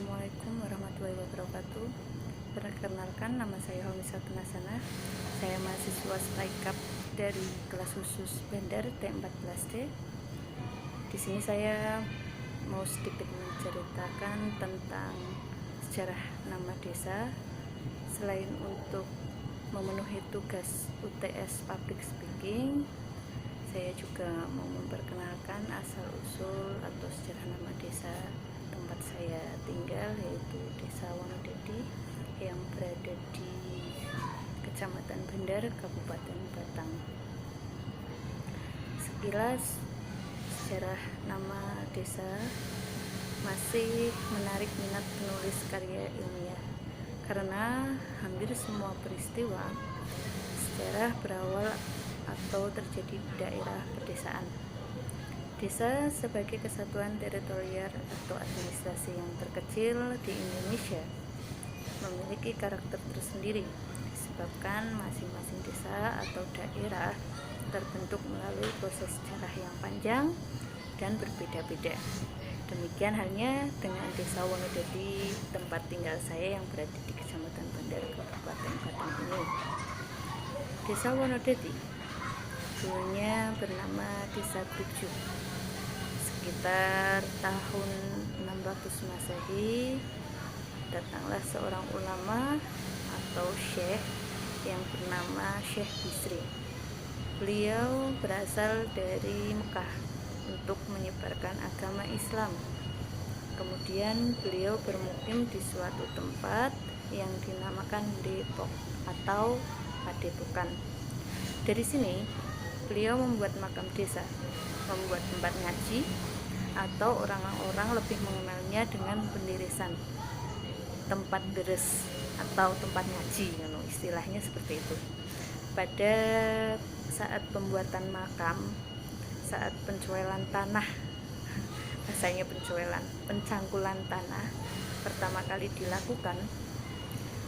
Assalamualaikum warahmatullahi wabarakatuh. Perkenalkan, nama saya Homisah Tunasana. Saya mahasiswa STAIKAP dari kelas khusus Bandar T14D. Di sini saya mau sedikit menceritakan tentang sejarah nama desa. Selain untuk memenuhi tugas UTS Public Speaking, saya juga mau memperkenalkan asal-usul atau sejarah nama desa tempat saya tinggal, yaitu Desa Wonodedi yang berada di Kecamatan Bandar, Kabupaten Batang. Sekilas sejarah nama desa masih menarik minat penulis karya ilmiah, karena hampir semua peristiwa sejarah berawal atau terjadi di daerah pedesaan. Desa sebagai kesatuan teritorial atau administrasi yang terkecil di Indonesia memiliki karakter tersendiri, disebabkan masing-masing desa atau daerah terbentuk melalui proses sejarah yang panjang dan berbeda-beda. Demikian halnya dengan Desa Wonodedi, tempat tinggal saya yang berada di Kecamatan Bandar, Kabupaten Batang ini. Desa Wonodedi dulunya bernama Desa Tujuh. Sekitar tahun 600 Masehi, datanglah seorang ulama atau syekh yang bernama Syekh Bisri. Beliau berasal dari Mekah untuk menyebarkan agama Islam. Kemudian beliau bermukim di suatu tempat yang dinamakan Depok atau Padepokan. Dari sini beliau membuat makam desa, membuat tempat ngaji, atau orang-orang lebih mengenalnya dengan pendirisan tempat deres atau tempat ngaji, istilahnya seperti itu. Pada saat pembuatan makam, saat pencuelan tanah, rasanya pencangkulan tanah pertama kali dilakukan,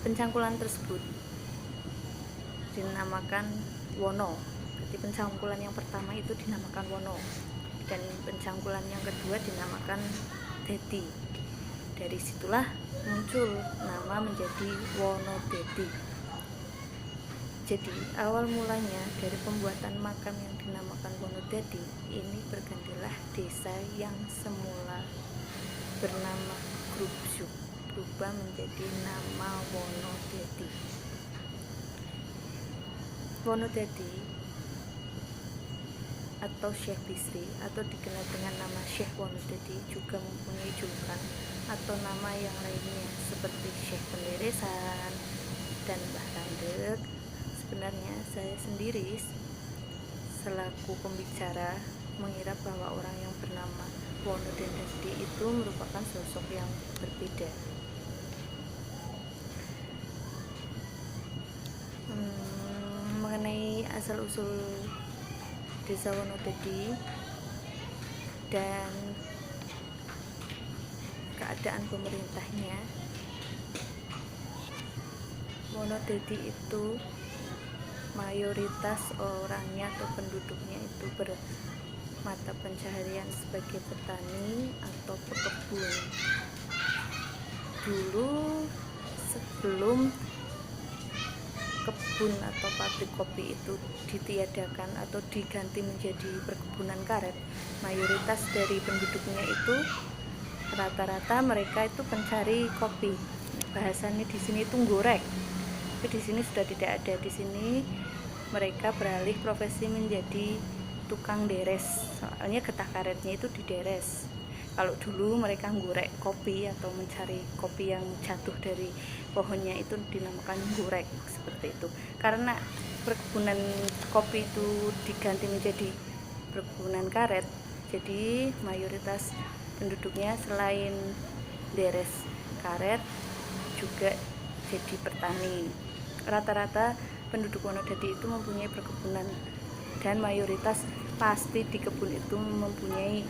pencangkulan tersebut dinamakan Wono. Jadi pencangkulan yang pertama itu dinamakan Wono, dan pencangkulan yang kedua dinamakan Dedi. Dari situlah muncul nama menjadi Wonodedi. Jadi awal mulanya dari pembuatan makam yang dinamakan Wonodedi ini bergantilah desa yang semula bernama Grubsyuk berubah menjadi nama Wonodedi. Wonodedi atau Syekh Bisri atau dikenal dengan nama Syekh Wonodedi juga mempunyai julukan atau nama yang lainnya seperti Syekh Penderesan dan Mbah Randek. Sebenarnya saya sendiri selaku pembicara mengira bahwa orang yang bernama Wonodedi itu merupakan sosok yang berbeda. Mengenai asal-usul Desa Wonodedi dan keadaan pemerintahnya, Wonodedi itu mayoritas orangnya atau penduduknya itu bermata pencaharian sebagai petani atau pekebun. Dulu sebelum kebun atau pabrik kopi itu ditiadakan atau diganti menjadi perkebunan karet, mayoritas dari penduduknya itu rata-rata mereka itu pencari kopi. Bahasanya di sini itu ngorek, tapi di sini sudah tidak ada. Di sini mereka beralih profesi menjadi tukang deres, soalnya getah karetnya itu dideres. Kalau dulu mereka ngorek kopi atau mencari kopi yang jatuh dari pohonnya itu dinamakan ngorek, seperti itu. Karena perkebunan kopi itu diganti menjadi perkebunan karet, jadi mayoritas penduduknya selain deres karet juga jadi petani. Rata-rata penduduk Wonodedi itu mempunyai perkebunan, dan mayoritas pasti di kebun itu mempunyai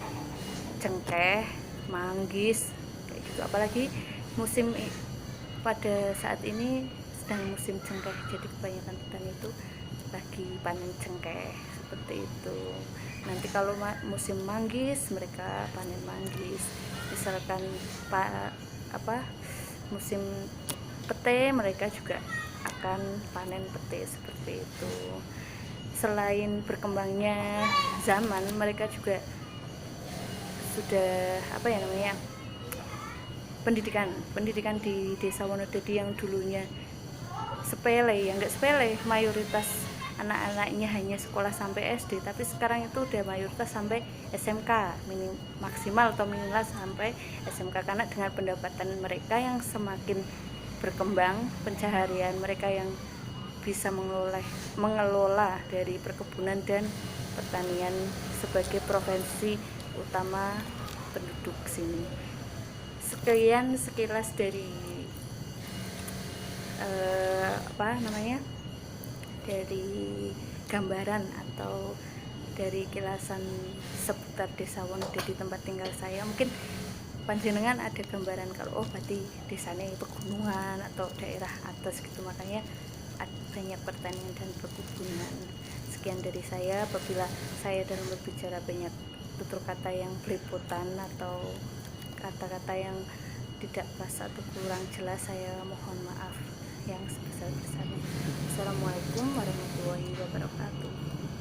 cengkeh, manggis, kayak gitu. Apalagi musim pada saat ini sedang musim cengkeh, jadi kebanyakan petani itu lagi panen cengkeh, seperti itu. Nanti kalau musim manggis mereka panen manggis. Misalkan musim pete mereka juga akan panen pete seperti itu. Selain berkembangnya zaman, mereka juga sudah pendidikan di Desa Wonodadi yang dulunya sepele, yang enggak sepele, mayoritas anak-anaknya hanya sekolah sampai SD, tapi sekarang itu udah mayoritas sampai SMK, maksimal atau minimal sampai SMK, karena dengan pendapatan mereka yang semakin berkembang, pencaharian mereka yang bisa mengelola dari perkebunan dan pertanian sebagai profesi utama penduduk sini. Sekian sekilas dari dari gambaran atau dari kilasan seputar Desa Wonodadi tempat tinggal saya. Mungkin panjenengan ada gambaran kalau berarti desanya pegunungan atau daerah atas gitu, makanya banyak pertanian dan perkebunan. Sekian dari saya. Apabila saya dalam berbicara banyak tutur kata yang belepotan atau kata-kata yang tidak pas atau kurang jelas, saya mohon maaf yang sebesar-besarnya. Assalamualaikum warahmatullahi wabarakatuh.